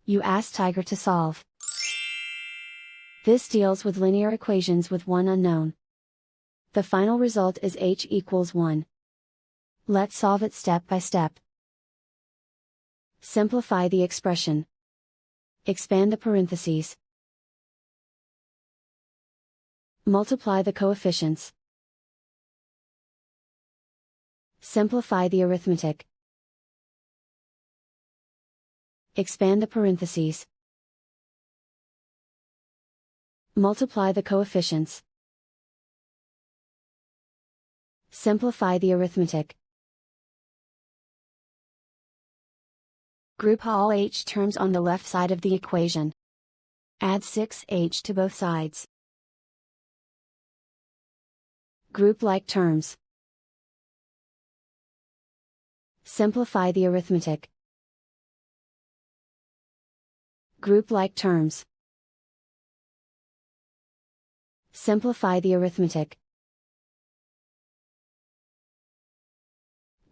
You ask Tiger to solve. This deals with linear equations with one unknown. The final result is h equals 1. Let's solve it step by step. Simplify the expression. Expand the parentheses. Multiply the coefficients. Simplify the arithmetic. Expand the parentheses. Multiply the coefficients. Simplify the arithmetic. Group all h terms on the left side of the equation. Add 6h to both sides. Group like terms. Simplify the arithmetic. Group like terms. Simplify the arithmetic.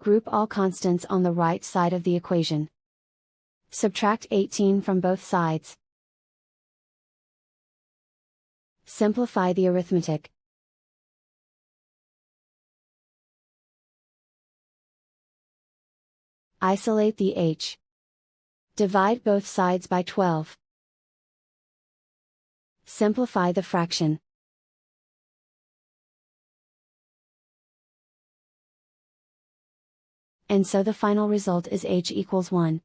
Group all constants on the right side of the equation. Subtract 18 from both sides. Simplify the arithmetic. Isolate the h. Divide both sides by 12. Simplify the fraction. And so the final result is h equals 1.